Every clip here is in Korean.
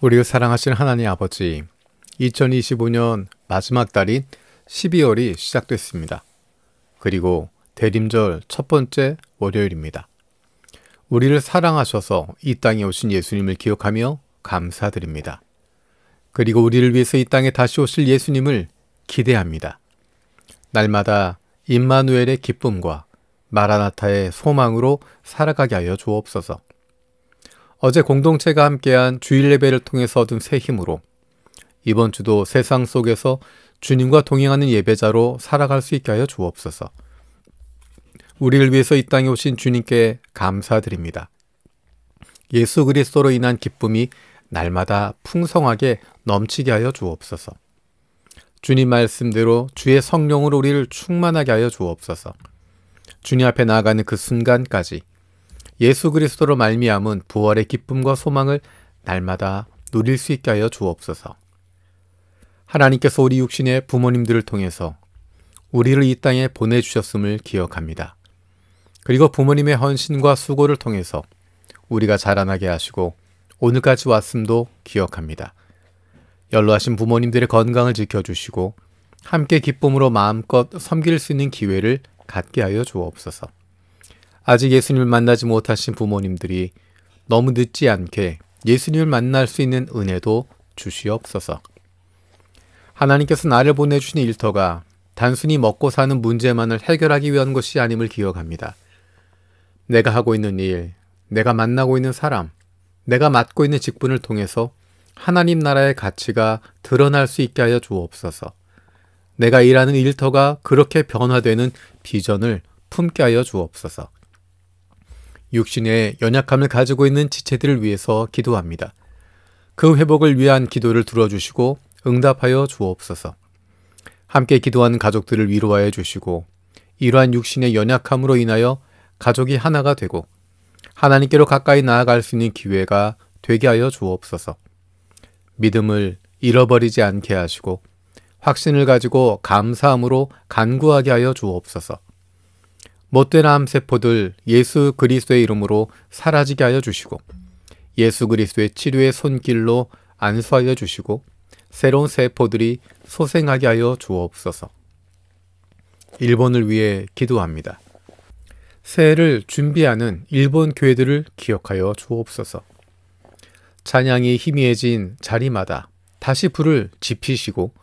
우리를 사랑하신 하나님 아버지, 2025년 마지막 달인 12월이 시작됐습니다. 그리고 대림절 첫 번째 월요일입니다. 우리를 사랑하셔서 이 땅에 오신 예수님을 기억하며 감사드립니다. 그리고 우리를 위해서 이 땅에 다시 오실 예수님을 기대합니다. 날마다 임마누엘의 기쁨과 마라나타의 소망으로 살아가게 하여 주옵소서. 어제 공동체가 함께한 주일 예배를 통해서 얻은 새 힘으로 이번 주도 세상 속에서 주님과 동행하는 예배자로 살아갈 수 있게 하여 주옵소서. 우리를 위해서 이 땅에 오신 주님께 감사드립니다. 예수 그리스도로 인한 기쁨이 날마다 풍성하게 넘치게 하여 주옵소서. 주님 말씀대로 주의 성령으로 우리를 충만하게 하여 주옵소서. 주님 앞에 나아가는 그 순간까지 예수 그리스도로 말미암은 부활의 기쁨과 소망을 날마다 누릴 수 있게 하여 주옵소서. 하나님께서 우리 육신의 부모님들을 통해서 우리를 이 땅에 보내주셨음을 기억합니다. 그리고 부모님의 헌신과 수고를 통해서 우리가 자라나게 하시고 오늘까지 왔음도 기억합니다. 연로하신 부모님들의 건강을 지켜주시고 함께 기쁨으로 마음껏 섬길 수 있는 기회를 갖게 하여 주옵소서. 아직 예수님을 만나지 못하신 부모님들이 너무 늦지 않게 예수님을 만날 수 있는 은혜도 주시옵소서. 하나님께서 나를 보내주신 일터가 단순히 먹고 사는 문제만을 해결하기 위한 것이 아님을 기억합니다. 내가 하고 있는 일, 내가 만나고 있는 사람, 내가 맡고 있는 직분을 통해서 하나님 나라의 가치가 드러날 수 있게 하여 주옵소서. 내가 일하는 일터가 그렇게 변화되는 비전을 품게 하여 주옵소서. 육신의 연약함을 가지고 있는 지체들을 위해서 기도합니다. 그 회복을 위한 기도를 들어주시고 응답하여 주옵소서. 함께 기도하는 가족들을 위로하여 주시고 이러한 육신의 연약함으로 인하여 가족이 하나가 되고 하나님께로 가까이 나아갈 수 있는 기회가 되게 하여 주옵소서. 믿음을 잃어버리지 않게 하시고 확신을 가지고 감사함으로 간구하게 하여 주옵소서. 못된 암세포들 예수 그리스도의 이름으로 사라지게 하여 주시고 예수 그리스도의 치료의 손길로 안수하여 주시고 새로운 세포들이 소생하게 하여 주옵소서. 일본을 위해 기도합니다. 새해를 준비하는 일본 교회들을 기억하여 주옵소서. 찬양이 희미해진 자리마다 다시 불을 지피시고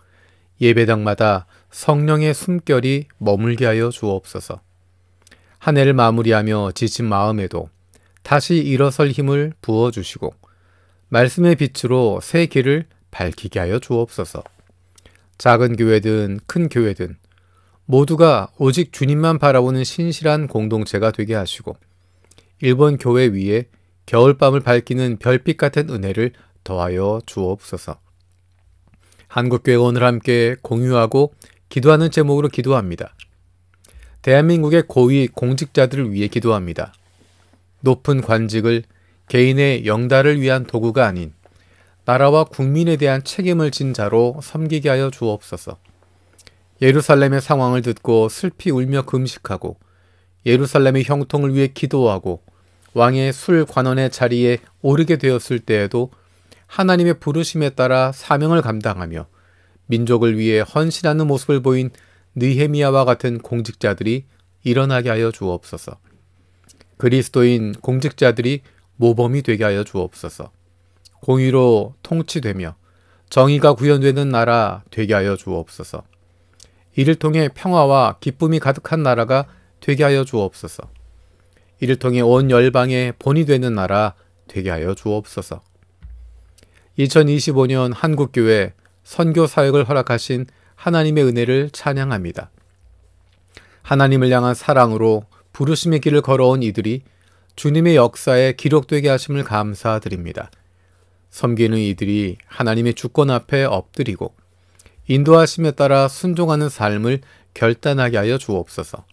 예배당마다 성령의 숨결이 머물게 하여 주옵소서. 한 해를 마무리하며 지친 마음에도 다시 일어설 힘을 부어주시고 말씀의 빛으로 새 길을 밝히게 하여 주옵소서. 작은 교회든 큰 교회든 모두가 오직 주님만 바라보는 신실한 공동체가 되게 하시고 일본 교회 위에 겨울밤을 밝히는 별빛 같은 은혜를 더하여 주옵소서. 한국교회 오늘 함께 공유하고 기도하는 제목으로 기도합니다. 대한민국의 고위 공직자들을 위해 기도합니다. 높은 관직을 개인의 영달을 위한 도구가 아닌 나라와 국민에 대한 책임을 진 자로 섬기게 하여 주옵소서. 예루살렘의 상황을 듣고 슬피 울며 금식하고 예루살렘의 형통을 위해 기도하고 왕의 술 관원의 자리에 오르게 되었을 때에도 하나님의 부르심에 따라 사명을 감당하며 민족을 위해 헌신하는 모습을 보인 느헤미야와 같은 공직자들이 일어나게 하여 주옵소서. 그리스도인 공직자들이 모범이 되게 하여 주옵소서. 공의로 통치되며 정의가 구현되는 나라 되게 하여 주옵소서. 이를 통해 평화와 기쁨이 가득한 나라가 되게 하여 주옵소서. 이를 통해 온 열방의 본이 되는 나라 되게 하여 주옵소서. 2025년 한국교회 선교 사역을 허락하신 하나님의 은혜를 찬양합니다. 하나님을 향한 사랑으로 부르심의 길을 걸어온 이들이 주님의 역사에 기록되게 하심을 감사드립니다. 섬기는 이들이 하나님의 주권 앞에 엎드리고 인도하심에 따라 순종하는 삶을 결단하게 하여 주옵소서.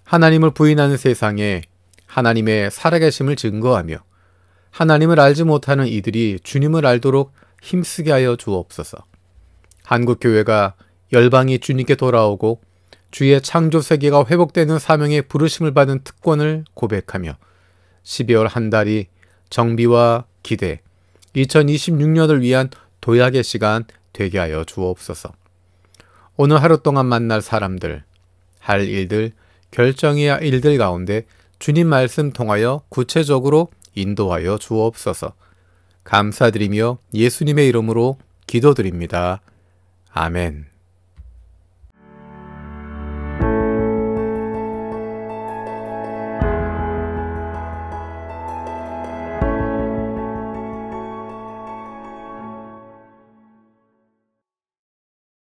하나님을 부인하는 세상에 하나님의 살아계심을 증거하며 하나님을 알지 못하는 이들이 주님을 알도록 힘쓰게 하여 주옵소서. 한국교회가 열방이 주님께 돌아오고 주의 창조 세계가 회복되는 사명의 부르심을 받은 특권을 고백하며 12월 한 달이 정비와 기대, 2026년을 위한 도약의 시간 되게 하여 주옵소서. 오늘 하루 동안 만날 사람들, 할 일들, 결정해야 할 일들 가운데 주님 말씀 통하여 구체적으로 인도하여 주옵소서. 감사드리며 예수님의 이름으로 기도드립니다. 아멘.